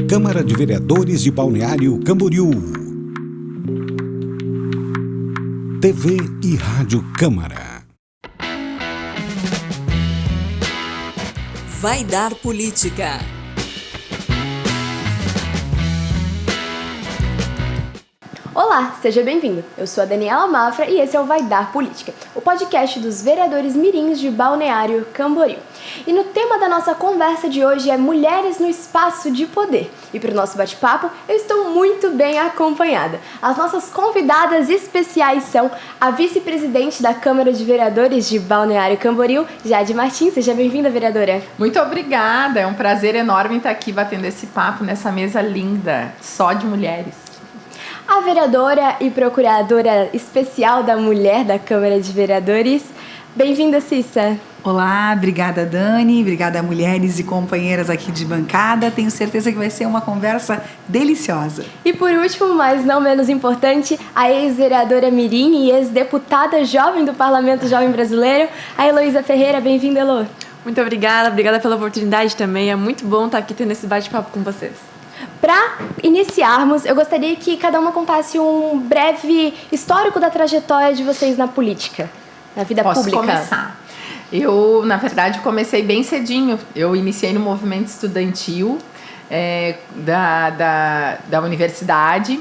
Câmara de Vereadores de Balneário Camboriú. TV e Rádio Câmara. Vai Dar Política. Olá, seja bem-vindo. Eu sou a Daniela Mafra e esse é o Vai Dar Política, o podcast dos vereadores mirins de Balneário Camboriú. E no tema da nossa conversa de hoje é Mulheres no Espaço de Poder. E para o nosso bate-papo, eu estou muito bem acompanhada. As nossas convidadas especiais são a vice-presidente da Câmara de Vereadores de Balneário Camboriú, Jade Martins. Seja bem-vinda, vereadora. Muito obrigada, é um prazer enorme estar aqui batendo esse papo nessa mesa linda, só de mulheres. A vereadora e procuradora especial da Mulher da Câmara de Vereadores. Bem-vinda, Cissa. Olá, obrigada, Dani, obrigada, mulheres e companheiras aqui de bancada. Tenho certeza que vai ser uma conversa deliciosa. E por último, mas não menos importante, a ex-vereadora mirim e ex-deputada jovem do Parlamento Jovem Brasileiro, a Heloísa Ferreira. Bem-vinda, Elo. Muito obrigada pela oportunidade também. É muito bom estar aqui tendo esse bate-papo com vocês. Para iniciarmos, eu gostaria que cada uma contasse um breve histórico da trajetória de vocês na política, na vida pública. Posso começar? Eu, na verdade, comecei bem cedinho. Eu iniciei no movimento estudantil da universidade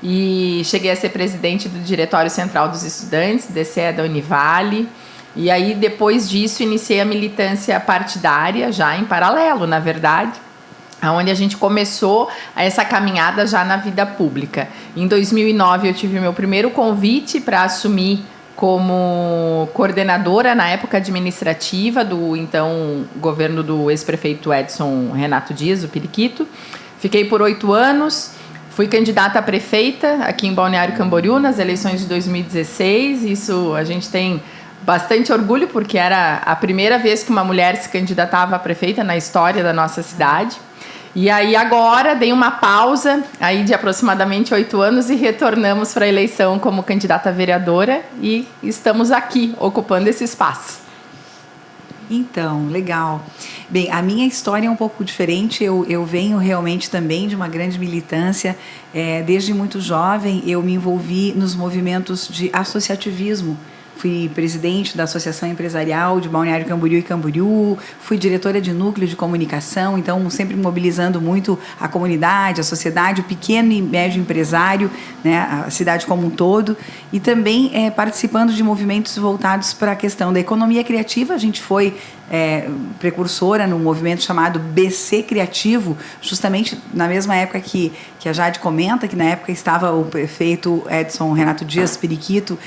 e cheguei a ser presidente do Diretório Central dos Estudantes, DCE da Univale. E aí, depois disso, iniciei a militância partidária, já em paralelo, na verdade, onde a gente começou essa caminhada já na vida pública. Em 2009, eu tive o meu primeiro convite para assumir como coordenadora, na época administrativa, do então governo do ex-prefeito Edson Renato Dias, o Periquito. Fiquei por 8 anos, fui candidata a prefeita aqui em Balneário Camboriú, nas eleições de 2016. Isso a gente tem bastante orgulho, porque era a primeira vez que uma mulher se candidatava a prefeita na história da nossa cidade. E aí agora dei uma pausa aí de aproximadamente 8 anos e retornamos para a eleição como candidata a vereadora e estamos aqui ocupando esse espaço. Então, legal. Bem, a minha história é um pouco diferente. Eu venho realmente também de uma grande militância. Desde muito jovem eu me envolvi nos movimentos de associativismo. Fui presidente da Associação Empresarial de Balneário Camboriú e Camboriú, fui diretora de núcleo de comunicação, então sempre mobilizando muito a comunidade, a sociedade, o pequeno e médio empresário, né, a cidade como um todo, e também participando de movimentos voltados para a questão da economia criativa. A gente foi precursora num movimento chamado BC Criativo, justamente na mesma época que a Jade comenta, que na época estava o prefeito Edson Renato Dias Periquito,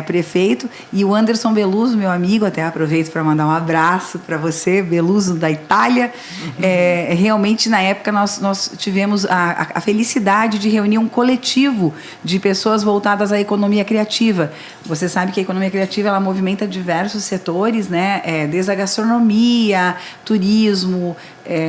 prefeito, e o Anderson Beluso, meu amigo, até aproveito para mandar um abraço para você, Beluso da Itália. Realmente na época nós tivemos a felicidade de reunir um coletivo de pessoas voltadas à economia criativa. Você sabe que a economia criativa ela movimenta diversos setores, né? Desde a gastronomia, turismo,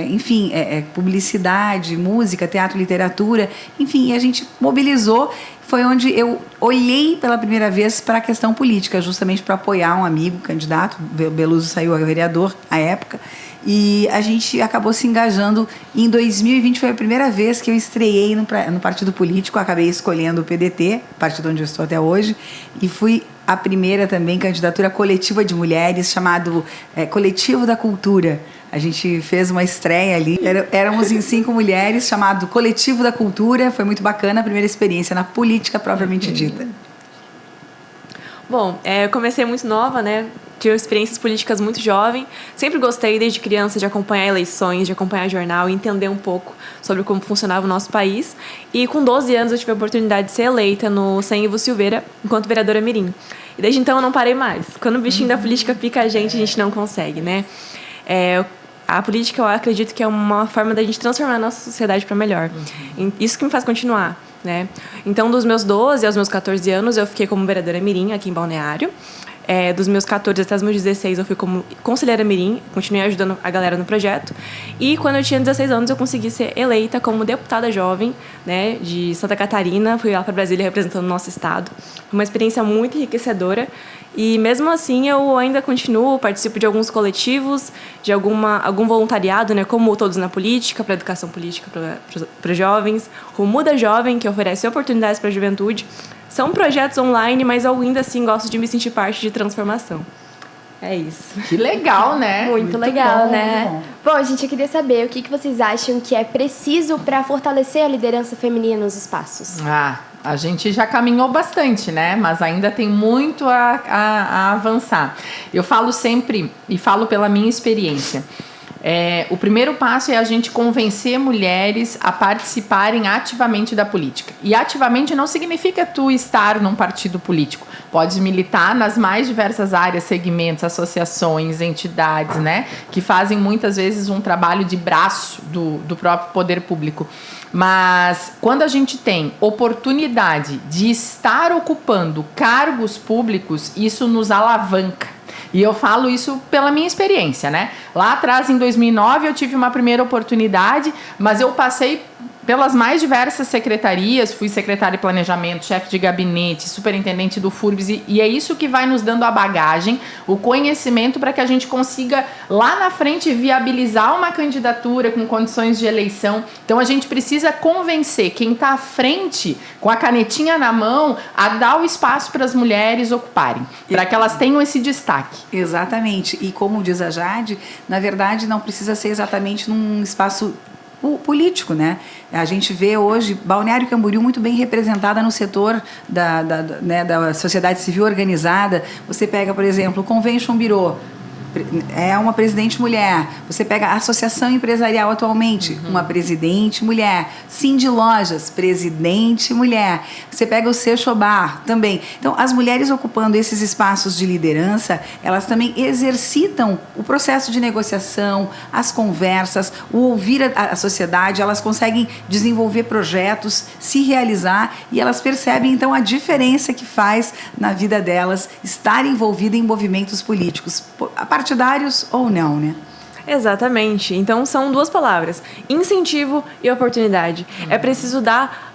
enfim, publicidade, música, teatro, literatura, enfim, a gente mobilizou. Foi onde eu olhei pela primeira vez para a questão política, justamente para apoiar um amigo candidato. Beluso saiu a vereador à época, e a gente acabou se engajando. Em 2020 foi a primeira vez que eu estreiei no partido político, acabei escolhendo o PDT, partido onde eu estou até hoje, e fui a primeira também candidatura coletiva de mulheres, chamado Coletivo da Cultura. A gente fez uma estreia ali, éramos em 5 mulheres, chamado Coletivo da Cultura. Foi muito bacana a primeira experiência na política propriamente dita. Bom, eu comecei muito nova, né? Tive experiências políticas muito jovem. Sempre gostei, desde criança, de acompanhar eleições, de acompanhar jornal e entender um pouco sobre como funcionava o nosso país. E com 12 anos eu tive a oportunidade de ser eleita no Sem Ivo Silveira, enquanto vereadora mirim. E desde então eu não parei mais. Quando o bichinho da política pica a gente não consegue, né? A política, eu acredito que é uma forma da gente transformar a nossa sociedade para melhor. Isso que me faz continuar, né? Então, dos meus 12 aos meus 14 anos, eu fiquei como vereadora mirim aqui em Balneário. Dos meus 14 até os meus 16, eu fui como conselheira mirim, continuei ajudando a galera no projeto. E quando eu tinha 16 anos, eu consegui ser eleita como deputada jovem, né, de Santa Catarina. Fui lá para Brasília representando o nosso estado. Foi uma experiência muito enriquecedora. E mesmo assim, eu ainda continuo, participo de alguns coletivos, de algum voluntariado, né, como Todos na Política, para educação política para jovens, o Muda Jovem, que oferece oportunidades para a juventude. São projetos online, mas eu ainda assim gosto de me sentir parte de transformação. É isso. Que legal, né? Muito legal, bom, né? muito Bom, gente, eu queria saber o que vocês acham que é preciso para fortalecer a liderança feminina nos espaços. A gente já caminhou bastante, né? Mas ainda tem muito a avançar. Eu falo sempre, e falo pela minha experiência, o primeiro passo é a gente convencer mulheres a participarem ativamente da política. E ativamente não significa tu estar num partido político. Pode militar nas mais diversas áreas, segmentos, associações, entidades, né? Que fazem muitas vezes um trabalho de braço do próprio poder público. Mas quando a gente tem oportunidade de estar ocupando cargos públicos, isso nos alavanca. E eu falo isso pela minha experiência, né? Lá atrás, em 2009, eu tive uma primeira oportunidade, mas eu passei pelas mais diversas secretarias, fui secretária de planejamento, chefe de gabinete, superintendente do FURBS, e é isso que vai nos dando a bagagem, o conhecimento para que a gente consiga lá na frente viabilizar uma candidatura com condições de eleição. Então a gente precisa convencer quem está à frente, com a canetinha na mão, a dar o espaço para as mulheres ocuparem, para que elas tenham esse destaque. Exatamente. E como diz a Jade, na verdade não precisa ser exatamente num espaço político, né? A gente vê hoje Balneário Camboriú muito bem representada no setor da sociedade civil organizada. Você pega, por exemplo, o Convention Bureau, é uma presidente mulher. Você pega a Associação Empresarial atualmente, uma presidente mulher. Cindy Lojas, presidente mulher. Você pega o Sechobar também. Então, as mulheres ocupando esses espaços de liderança, elas também exercitam o processo de negociação, as conversas, o ouvir a sociedade, elas conseguem desenvolver projetos, se realizar e elas percebem, então, a diferença que faz na vida delas estar envolvida em movimentos políticos, partidários ou não, né? Exatamente. Então, são duas palavras: incentivo e oportunidade. É preciso dar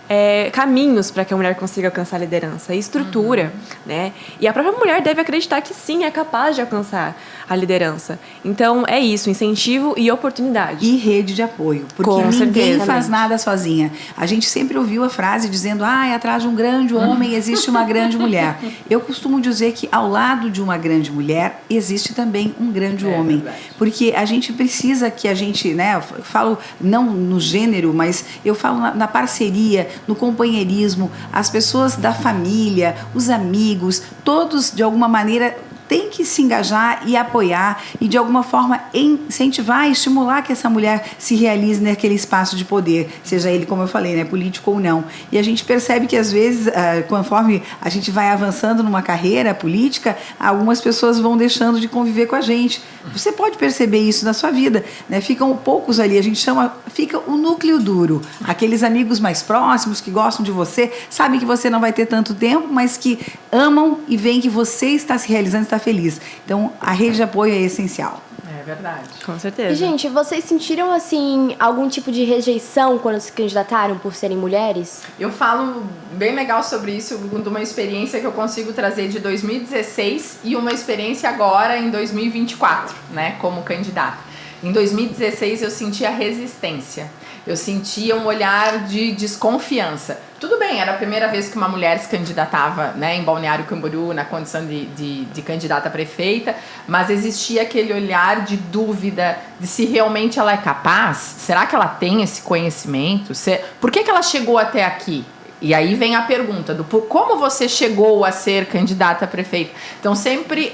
caminhos para que a mulher consiga alcançar a liderança, estrutura, né? E a própria mulher deve acreditar que sim, é capaz de alcançar a liderança. Então, é isso, incentivo e oportunidade. E rede de apoio, porque Com ninguém certeza. faz nada sozinha. A gente sempre ouviu a frase dizendo, atrás de um grande homem existe uma grande mulher. Eu costumo dizer que ao lado de uma grande mulher existe também um grande homem. Verdade. Porque a gente precisa que a gente, né, eu falo não no gênero, mas eu falo na parceria, no companheirismo, as pessoas da família, os amigos, todos de alguma maneira tem que se engajar e apoiar e de alguma forma incentivar e estimular que essa mulher se realize naquele espaço de poder, seja ele, como eu falei, né, político ou não. E a gente percebe que às vezes, conforme a gente vai avançando numa carreira política, algumas pessoas vão deixando de conviver com a gente. Você pode perceber isso na sua vida, né? Ficam poucos ali, a gente chama, fica o núcleo duro, aqueles amigos mais próximos que gostam de você, sabem que você não vai ter tanto tempo, mas que amam e veem que você está se realizando, está feliz. Então, a rede de apoio é essencial. É verdade. Com certeza. E, gente, vocês sentiram, assim, algum tipo de rejeição quando se candidataram por serem mulheres? Eu falo bem legal sobre isso, de uma experiência que eu consigo trazer de 2016 e uma experiência agora em 2024, né, como candidata. Em 2016 eu sentia resistência, eu sentia um olhar de desconfiança. Tudo bem, era a primeira vez que uma mulher se candidatava, né, em Balneário Camboriú, na condição de candidata a prefeita, mas existia aquele olhar de dúvida de se realmente ela é capaz, será que ela tem esse conhecimento, por que ela chegou até aqui? E aí vem a pergunta do como você chegou a ser candidata a prefeita. Então, sempre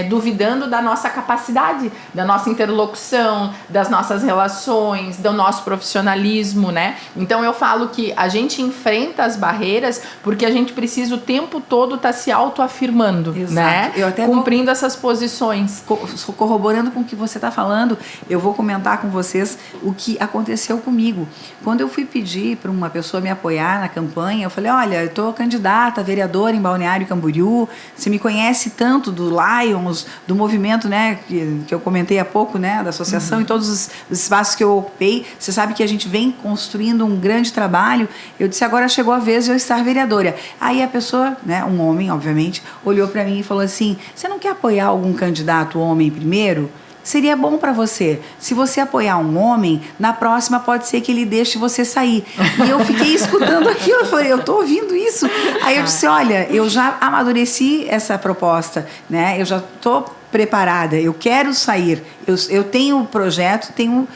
duvidando da nossa capacidade, da nossa interlocução, das nossas relações, do nosso profissionalismo, né? Então, eu falo que a gente enfrenta as barreiras porque a gente precisa o tempo todo estar se autoafirmando, Exato. né? Eu até cumprindo essas posições. Corroborando com o que você está falando, eu vou comentar com vocês o que aconteceu comigo. Quando eu fui pedir para uma pessoa me apoiar na campanha, eu falei, olha, eu estou candidata a vereadora em Balneário Camboriú, você me conhece tanto do Lions, do movimento, né, que eu comentei há pouco, né, da associação, e todos os espaços que eu ocupei, você sabe que a gente vem construindo um grande trabalho. Eu disse, agora chegou a vez de eu estar vereadora. Aí a pessoa, né, um homem, obviamente, olhou para mim e falou assim, você não quer apoiar algum candidato homem primeiro? Seria bom para você. Se você apoiar um homem, na próxima pode ser que ele deixe você sair. E eu fiquei escutando aquilo, eu falei, eu tô ouvindo isso. Aí eu disse, olha, eu já amadureci essa proposta, né? Eu já tô preparada, eu quero sair, eu tenho projeto, tenho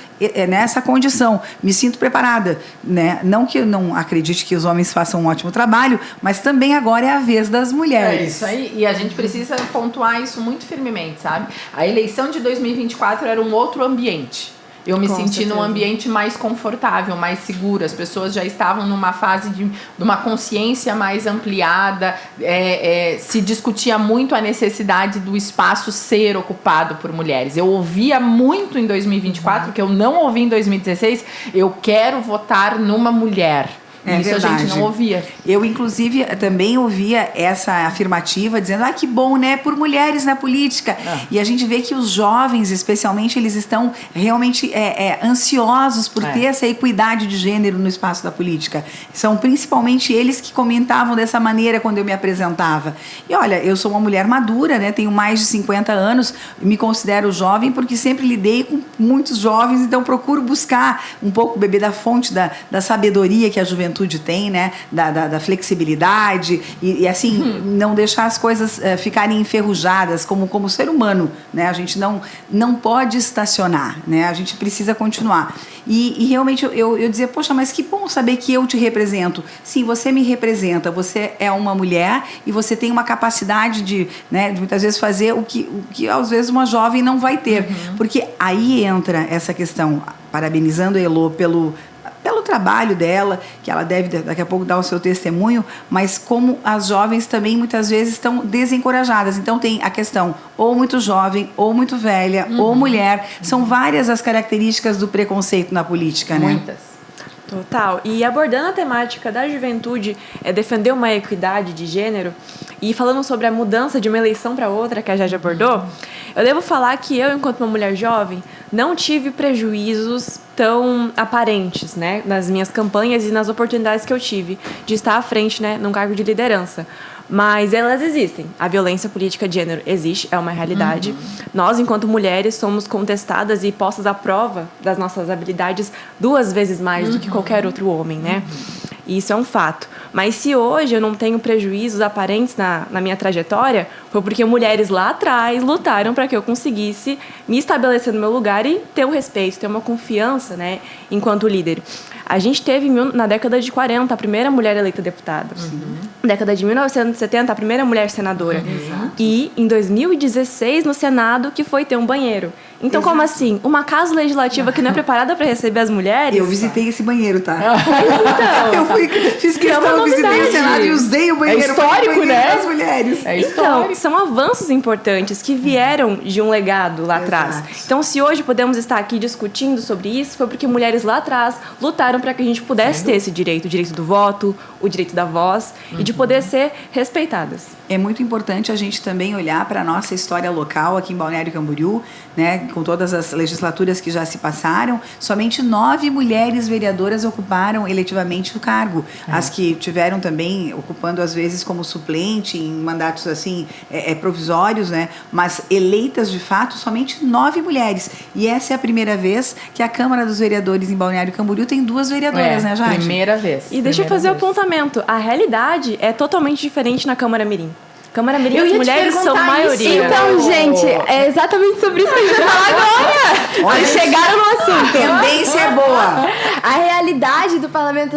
nessa condição, me sinto preparada, né? Não que eu não acredite que os homens façam um ótimo trabalho, mas também agora é a vez das mulheres. É isso aí, e a gente precisa pontuar isso muito firmemente, sabe? A eleição de 2024 era um outro ambiente. Eu me senti num ambiente mais confortável, mais seguro. As pessoas já estavam numa fase de uma consciência mais ampliada. Se discutia muito a necessidade do espaço ser ocupado por mulheres. Eu ouvia muito em 2024, que eu não ouvi em 2016, eu quero votar numa mulher. É isso verdade. A gente não ouvia. Eu, inclusive, também ouvia essa afirmativa dizendo, que bom, né? Por mulheres na política. E a gente vê que os jovens, especialmente, eles estão realmente ansiosos por ter essa equidade de gênero no espaço da política. São principalmente eles que comentavam dessa maneira quando eu me apresentava. E olha, eu sou uma mulher madura, né? Tenho mais de 50 anos, me considero jovem porque sempre lidei com muitos jovens, então procuro buscar um pouco beber da fonte da sabedoria que a juventude tem, né? Da flexibilidade e assim, não deixar as coisas ficarem enferrujadas como ser humano, né? A gente não pode estacionar, né? A gente precisa continuar. E realmente eu dizia, poxa, mas que bom saber que eu te represento. Sim, você me representa, você é uma mulher e você tem uma capacidade de muitas vezes fazer o que às vezes uma jovem não vai ter. Porque aí entra essa questão, parabenizando a Elô pelo trabalho dela, que ela deve daqui a pouco dar o seu testemunho, mas como as jovens também muitas vezes estão desencorajadas. Então tem a questão ou muito jovem, ou muito velha, ou mulher. São várias as características do preconceito na política, né? Muitas. Total. E abordando a temática da juventude, defender uma equidade de gênero, e falando sobre a mudança de uma eleição para outra, que a Jade abordou, eu devo falar que eu, enquanto uma mulher jovem, não tive prejuízos tão aparentes, né, nas minhas campanhas e nas oportunidades que eu tive de estar à frente, né, num cargo de liderança. Mas elas existem. A violência política de gênero existe, é uma realidade. Nós, enquanto mulheres, somos contestadas e postas à prova das nossas habilidades 2 vezes mais do que qualquer outro homem, né? E isso é um fato. Mas se hoje eu não tenho prejuízos aparentes na minha trajetória, foi porque mulheres lá atrás lutaram para que eu conseguisse me estabelecer no meu lugar e ter o respeito, ter uma confiança, né, enquanto líder. A gente teve, na década de 40, a primeira mulher eleita deputada. Na década de 1970, a primeira mulher senadora. E, em 2016, no Senado, que foi ter um banheiro. Então, como assim? Uma casa legislativa que não é preparada para receber as mulheres? Eu visitei esse banheiro, tá? Então, Eu fiz questão, visitei o Senado e usei o banheiro histórico, né? das mulheres. Então, são avanços importantes que vieram de um legado lá atrás. Então, se hoje podemos estar aqui discutindo sobre isso, foi porque mulheres lá atrás lutaram para que a gente pudesse ter esse direito, o direito do voto, o direito da voz e de poder ser respeitadas. É muito importante a gente também olhar para a nossa história local aqui em Balneário Camboriú, né, com todas as legislaturas que já se passaram. Somente 9 mulheres vereadoras ocuparam eletivamente o cargo. As que tiveram também ocupando às vezes como suplente em mandatos assim provisórios, né, mas eleitas de fato somente 9 mulheres. E essa é a primeira vez que a Câmara dos Vereadores em Balneário Camboriú tem 2 vereadoras, né, Jade? Primeira vez. E deixa eu fazer o apontamento. A realidade é totalmente diferente na Câmara Mirim. Câmara Mirim, as mulheres são maioria. Então, gente, é exatamente sobre isso que a gente vai falar agora. Vocês chegaram no assunto. Tendência é boa. A realidade do parlamento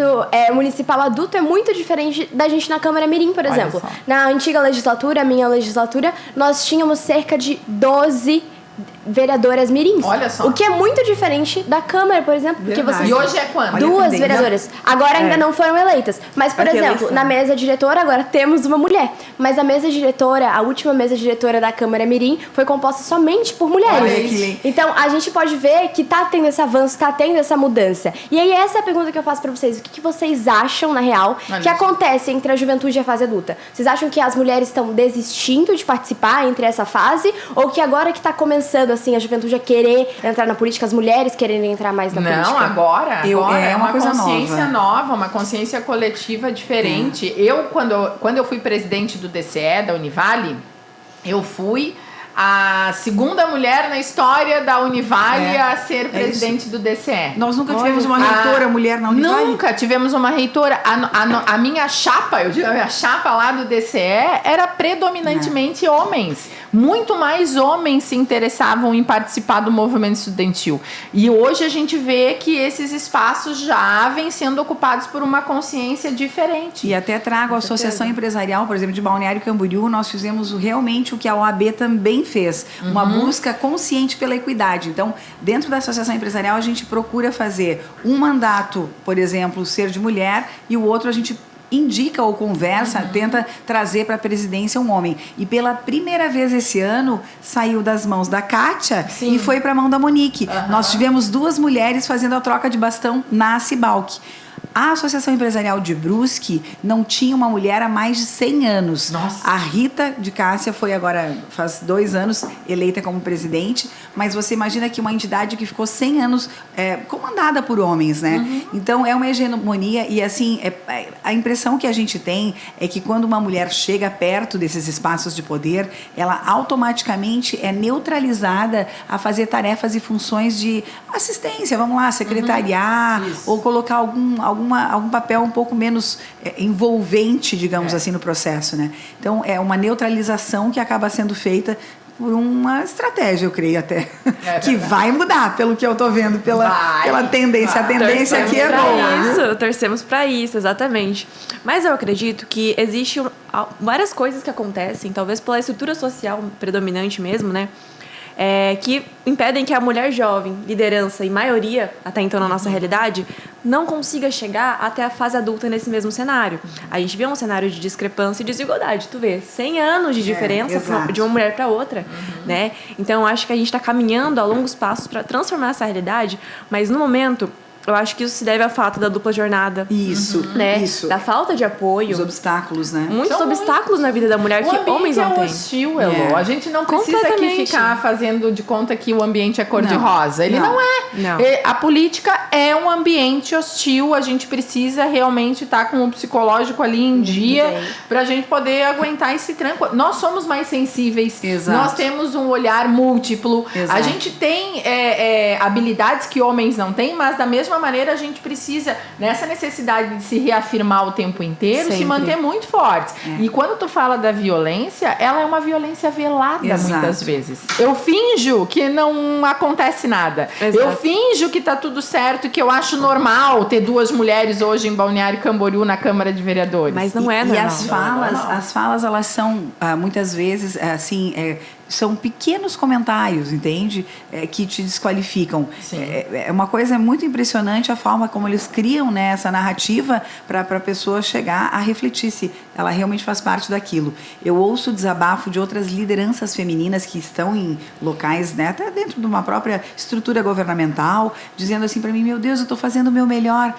municipal adulto é muito diferente da gente na Câmara Mirim, por exemplo. só. Na antiga legislatura, a minha legislatura, nós tínhamos cerca de 12 vereadoras mirins. Olha só. O que é muito diferente da Câmara, por exemplo. Porque Verdade. vocês E hoje é quando? Olha a duas tendência. vereadoras. Agora ainda não foram eleitas. Mas, por Vai ter exemplo, eleição. na mesa diretora agora temos uma mulher. Mas a mesa diretora, a última mesa diretora da Câmara Mirim foi composta somente por mulheres. Olha aí. Então a gente pode ver que tá tendo esse avanço, tá tendo essa mudança. E aí essa é a pergunta que eu faço pra vocês. O que vocês acham, na real, Olha que isso. acontece entre a juventude e a fase adulta? Vocês acham que as mulheres estão desistindo de participar entre essa fase? Ou que agora que tá começando, assim, a juventude a querer entrar na política, as mulheres quererem entrar mais na política? Não, agora É é uma uma coisa consciência nova, uma consciência coletiva diferente. Quando eu fui presidente do DCE, da Univale, eu fui a segunda mulher na história da Univale a ser presidente do DCE. Nós nunca tivemos uma reitora mulher na Univale. Nunca tivemos uma reitora. A minha chapa, eu digo, a minha chapa lá do DCE era predominantemente homens. Muito mais homens se interessavam em participar do movimento estudantil. E hoje a gente vê que esses espaços já vêm sendo ocupados por uma consciência diferente. E até trago a Associação Empresarial, por exemplo, de Balneário Camboriú, nós fizemos realmente o que a OAB também fez, uma busca consciente pela equidade. Então, dentro da Associação Empresarial, a gente procura fazer um mandato, por exemplo, ser de mulher, e o outro a gente indica ou conversa, tenta trazer para a presidência um homem. E pela primeira vez esse ano, saiu das mãos da Kátia e foi para a mão da Monique. Nós tivemos duas mulheres fazendo a troca de bastão na Cibalc. A Associação Empresarial de Brusque não tinha uma mulher há mais de 100 anos. Nossa. A Rita de Cássia foi agora, faz 2 anos, eleita como presidente, mas você imagina que uma entidade que ficou 100 anos comandada por homens, né? Então, é uma hegemonia e, assim, a impressão que a gente tem é que quando uma mulher chega perto desses espaços de poder, ela automaticamente é neutralizada a fazer tarefas e funções de assistência, vamos lá, secretariar, ou colocar algum papel um pouco menos envolvente, digamos assim, no processo, né? Então, é uma neutralização que acaba sendo feita por uma estratégia, eu creio até, que vai mudar, pelo que eu tô vendo, pela tendência. A tendência aqui é boa. Torcemos para isso, exatamente. Mas eu acredito que existe várias coisas que acontecem, talvez pela estrutura social predominante mesmo, né? Que impedem que a mulher jovem, liderança e maioria, até então na nossa realidade, não consiga chegar até a fase adulta nesse mesmo cenário. A gente vê um cenário de discrepância e desigualdade. Tu vê 100 anos de diferença de uma mulher para outra, né? Então, eu acho que a gente está caminhando a longos passos para transformar essa realidade, mas no momento, eu acho que isso se deve ao fato da dupla jornada. Isso, né? isso. Da falta de apoio. Os obstáculos, né? Muitos São obstáculos na vida da mulher que homens não têm. Hostil, Elô. A gente não precisa aqui Completamente. ficar fazendo de conta que o ambiente é cor-de-rosa. Ele não é. Não. A política é um ambiente hostil. A gente precisa realmente estar com o psicológico ali em dia pra gente poder aguentar esse tranco. Nós somos mais sensíveis. Exato. Nós temos um olhar múltiplo. Exato. A gente tem habilidades que homens não têm, mas da mesma maneira a gente precisa, nessa necessidade de se reafirmar o tempo inteiro, se Sempre. manter muito fortes. E quando tu fala da violência, ela é uma violência velada. Exato. Muitas vezes. Eu finjo que não acontece nada. Exato. Eu finjo que tá tudo certo, que eu acho normal ter 2 mulheres hoje em Balneário Camboriú na Câmara de Vereadores. Mas não é E normal. as falas, elas são, muitas vezes, assim, são pequenos comentários, entende? Que te desqualificam. Sim. É uma coisa muito impressionante a forma como eles criam, né, essa narrativa para a pessoa chegar a refletir se ela realmente faz parte daquilo. Eu ouço o desabafo de outras lideranças femininas que estão em locais, né, até dentro de uma própria estrutura governamental, dizendo assim para mim, meu Deus, eu estou fazendo o meu melhor.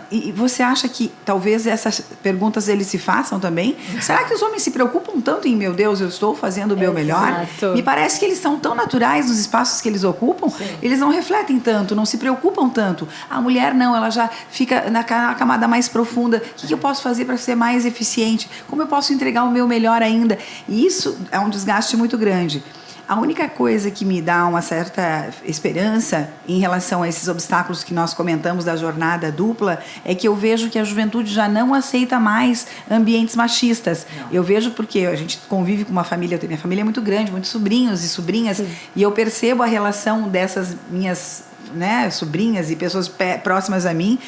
E você acha que talvez essas perguntas eles se façam também? Será que os homens se preocupam tanto em, meu Deus, eu estou fazendo o meu melhor? Exato. Me parece que eles são tão naturais nos espaços que eles ocupam, eles não refletem tanto, não se preocupam tanto. A mulher não, ela já fica na camada mais profunda. O que eu posso fazer para ser mais eficiente? Como eu posso entregar o meu melhor ainda? E isso é um desgaste muito grande. A única coisa que me dá uma certa esperança em relação a esses obstáculos que nós comentamos da jornada dupla é que eu vejo que a juventude já não aceita mais ambientes machistas. Não. Eu vejo porque a gente convive com uma família, minha família é muito grande, muitos sobrinhos e sobrinhas, e eu percebo a relação dessas minhas né, sobrinhas e pessoas próximas a mim,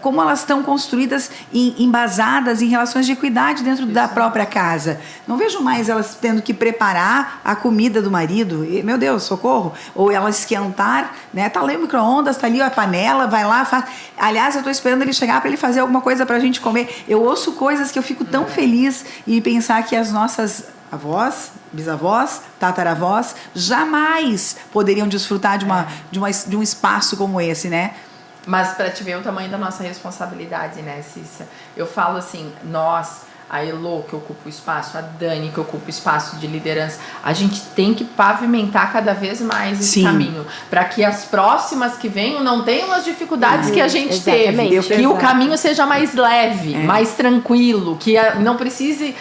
como elas estão construídas, embasadas em relações de equidade dentro da própria casa. Não vejo mais elas tendo que preparar a comida do marido, e, meu Deus, socorro, ou ela esquentar, né, tá ali o micro-ondas, tá ali a panela, vai lá, faz. Aliás, eu tô esperando ele chegar para ele fazer alguma coisa pra gente comer. Eu ouço coisas que eu fico tão feliz e pensar que as nossas avós, bisavós, tataravós jamais poderiam desfrutar de um espaço como esse, né? Mas para te ver o tamanho da nossa responsabilidade, né, Cissa? Eu falo assim, nós, a Elô que ocupa o espaço, a Dani que ocupa o espaço de liderança, a gente tem que pavimentar cada vez mais esse caminho, para que as próximas que venham não tenham as dificuldades que a gente teve, que o caminho seja mais leve, mais tranquilo, que não precise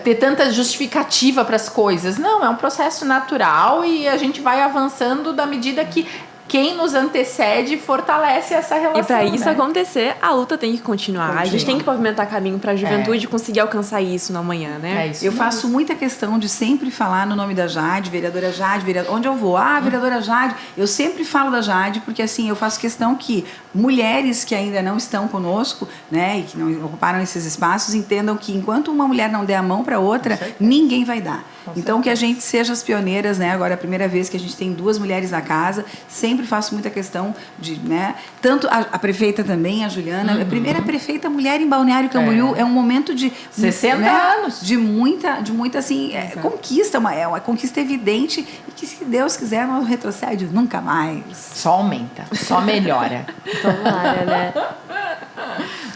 ter tanta justificativa para as coisas. Não, é um processo natural e a gente vai avançando da medida que quem nos antecede fortalece essa relação. E para isso né? acontecer, a luta tem que continuar. A gente tem que pavimentar caminho para a juventude conseguir alcançar isso no amanhã, né? É isso. Eu faço muita questão de sempre falar no nome da Jade, vereadora Jade, onde eu vou, vereadora Jade, eu sempre falo da Jade, porque assim, eu faço questão que mulheres que ainda não estão conosco, né, e que não ocuparam esses espaços, entendam que enquanto uma mulher não der a mão para outra, ninguém vai dar. Então, que a gente seja as pioneiras, né? Agora é a primeira vez que a gente tem 2 mulheres na casa. Sempre faço muita questão de, né? Tanto a prefeita também, a Juliana, a primeira prefeita mulher em Balneário Camboriú, é um momento de 60 anos. De muita assim, conquista, é uma conquista evidente e que, se Deus quiser, não retrocede nunca mais. Só aumenta, só melhora. Tomara, né?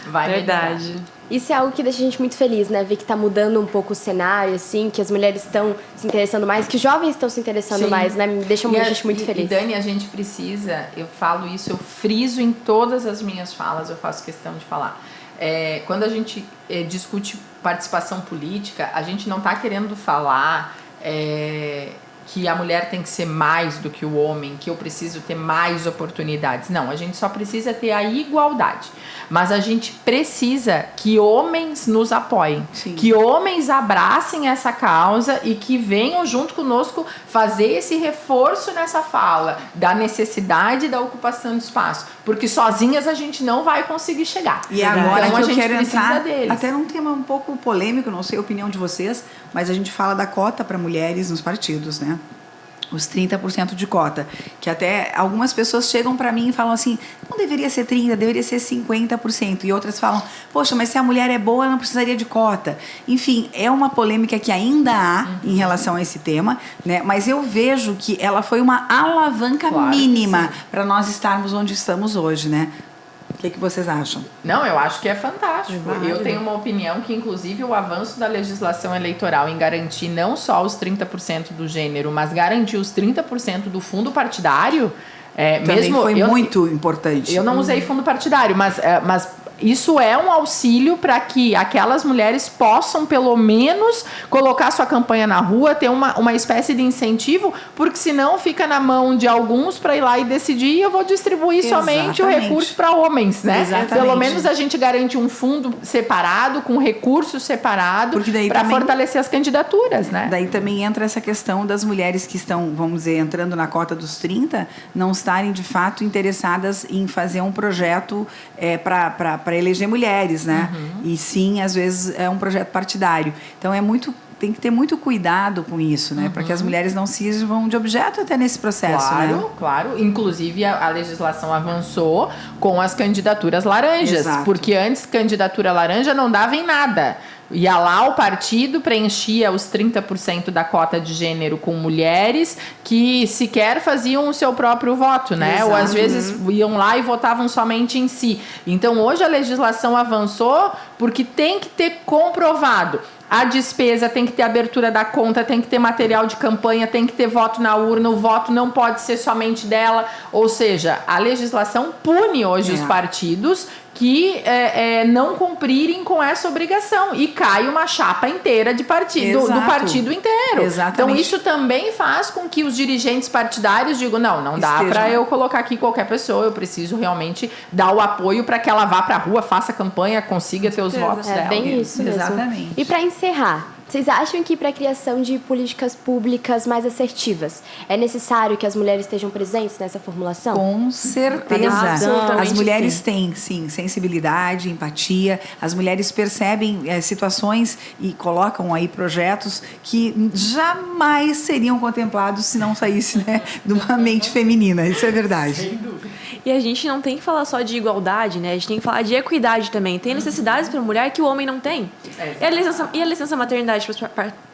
Vai Verdade. melhorar. Isso é algo que deixa a gente muito feliz, né? Ver que tá mudando um pouco o cenário, assim, que as mulheres estão se interessando mais, que os jovens estão se interessando mais, né? Me deixa a gente muito feliz. E Dani, a gente precisa, eu falo isso, eu friso em todas as minhas falas, eu faço questão de falar. Quando a gente discute participação política, a gente não está querendo falar que a mulher tem que ser mais do que o homem, que eu preciso ter mais oportunidades. Não, a gente só precisa ter a igualdade. Mas a gente precisa que homens nos apoiem, que homens abracem essa causa e que venham junto conosco fazer esse reforço nessa fala da necessidade da ocupação de espaço, porque sozinhas a gente não vai conseguir chegar. E agora então, que a gente eu quero entrar deles. até num tema um pouco polêmico, não sei a opinião de vocês, mas a gente fala da cota para mulheres nos partidos, né? Os 30% de cota, que até algumas pessoas chegam para mim e falam assim, não deveria ser 30%, deveria ser 50%, e outras falam, poxa, mas se a mulher é boa, não precisaria de cota. Enfim, é uma polêmica que ainda há em relação a esse tema, né? Mas eu vejo que ela foi uma alavanca mínima para nós estarmos onde estamos hoje, né? O que vocês acham? Não, eu acho que é fantástico. Eu tenho uma opinião que, inclusive, o avanço da legislação eleitoral em garantir não só os 30% do gênero, mas garantir os 30% do fundo partidário, também foi muito importante. Eu não usei fundo partidário, mas isso é um auxílio para que aquelas mulheres possam, pelo menos, colocar sua campanha na rua, ter uma espécie de incentivo, porque senão fica na mão de alguns para ir lá e decidir, e eu vou distribuir somente o recurso para homens, né? Exatamente. Pelo menos a gente garante um fundo separado, com recurso separado, para fortalecer as candidaturas, né? Daí também entra essa questão das mulheres que estão, vamos dizer, entrando na cota dos 30, não estarem, de fato, interessadas em fazer um projeto para eleger mulheres, né? E sim, às vezes, é um projeto partidário. Então, tem que ter muito cuidado com isso, né? Para que as mulheres não sirvam de objeto até nesse processo, claro, né? Claro. Inclusive, a legislação avançou com as candidaturas laranjas. Exato. Porque antes, candidatura laranja não dava em nada. Ia lá o partido, preenchia os 30% da cota de gênero com mulheres que sequer faziam o seu próprio voto, né? Exato. Ou às vezes iam lá e votavam somente em si. Então, hoje a legislação avançou porque tem que ter comprovado. A despesa tem que ter abertura da conta, tem que ter material de campanha, tem que ter voto na urna, o voto não pode ser somente dela. Ou seja, a legislação pune hoje os partidos que não cumprirem com essa obrigação, e cai uma chapa inteira de partido, do partido inteiro. Exatamente. Então isso também faz com que os dirigentes partidários digam, não dá para eu colocar aqui qualquer pessoa, eu preciso realmente dar o apoio para que ela vá para a rua, faça campanha, consiga ter os votos dela. É bem isso mesmo. Exatamente. E para encerrar, Vocês acham que para a criação de políticas públicas mais assertivas é necessário que as mulheres estejam presentes nessa formulação? Com certeza. Absolutamente As mulheres sim. têm, sim, sensibilidade, empatia. As mulheres percebem situações e colocam aí projetos que jamais seriam contemplados se não saísse, né, de uma mente feminina. Isso é verdade. E a gente não tem que falar só de igualdade, né? A gente tem que falar de equidade também. Tem necessidades para a mulher que o homem não tem. E a licença maternidade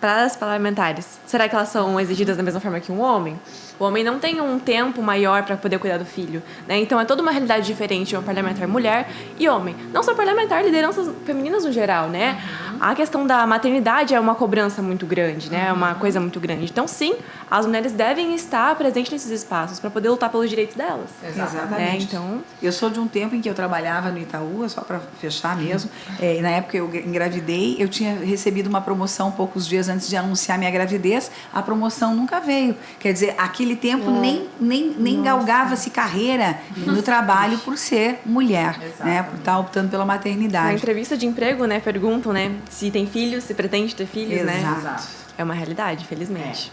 para as parlamentares? Será que elas são exigidas da mesma forma que um homem? O homem não tem um tempo maior para poder cuidar do filho, né? Então é toda uma realidade diferente, uma parlamentar mulher e homem. Não só parlamentar, lideranças femininas no geral, né? A questão da maternidade é uma cobrança muito grande, né? É uma coisa muito grande. Então, sim, as mulheres devem estar presentes nesses espaços para poder lutar pelos direitos delas. Né? Então, Eu sou de um tempo em que eu trabalhava no Itaú, só para fechar mesmo. E na época eu engravidei, eu tinha recebido uma promoção poucos dias antes de anunciar minha gravidez. A promoção nunca veio. Quer dizer, aquele tempo nem galgava-se carreira no trabalho por ser mulher, né? Por estar optando pela na maternidade. entrevista de emprego, né, perguntam, né, se tem filhos, se pretende ter filhos, né? Exato. É uma realidade, felizmente.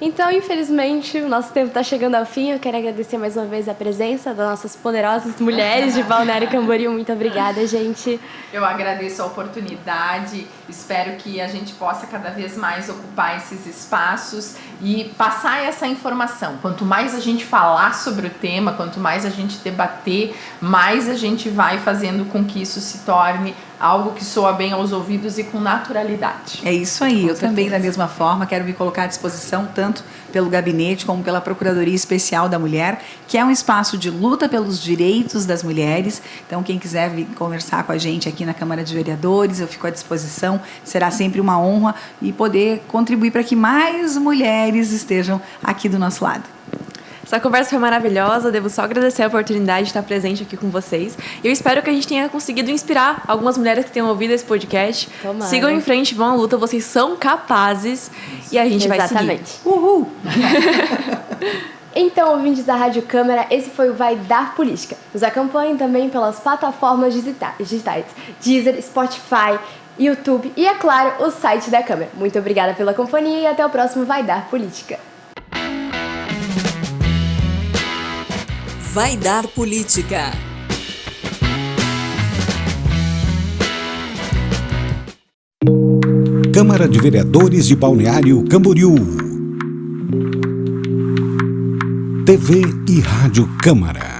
Então, infelizmente, o nosso tempo está chegando ao fim. Eu quero agradecer mais uma vez a presença das nossas poderosas mulheres de Balneário Camboriú. Muito obrigada, gente. Eu agradeço a oportunidade, espero que a gente possa cada vez mais ocupar esses espaços e passar essa informação. Quanto mais a gente falar sobre o tema, quanto mais a gente debater, mais a gente vai fazendo com que isso se torne algo que soa bem aos ouvidos e com naturalidade. É isso aí. Eu também, da mesma forma, quero me colocar à disposição tanto pelo gabinete como pela Procuradoria Especial da Mulher, que é um espaço de luta pelos direitos das mulheres. Então, quem quiser vir conversar com a gente aqui na Câmara de Vereadores, eu fico à disposição. Será sempre uma honra e poder contribuir para que mais mulheres estejam aqui do nosso lado. Essa conversa foi maravilhosa, devo só agradecer a oportunidade de estar presente aqui com vocês. E eu espero que a gente tenha conseguido inspirar algumas mulheres que tenham ouvido esse podcast. Tomara. Sigam em frente, vão à luta, vocês são capazes e a gente vai seguir. Exatamente. Uhul! Então, ouvintes da Rádio Câmara, esse foi o Vai Dar Política. Nos acompanhem também pelas plataformas digitais Deezer, Spotify, YouTube e, é claro, o site da Câmara. Muito obrigada pela companhia e até o próximo Vai Dar Política. Vai Dar Política. Câmara de Vereadores de Balneário Camboriú. TV e Rádio Câmara.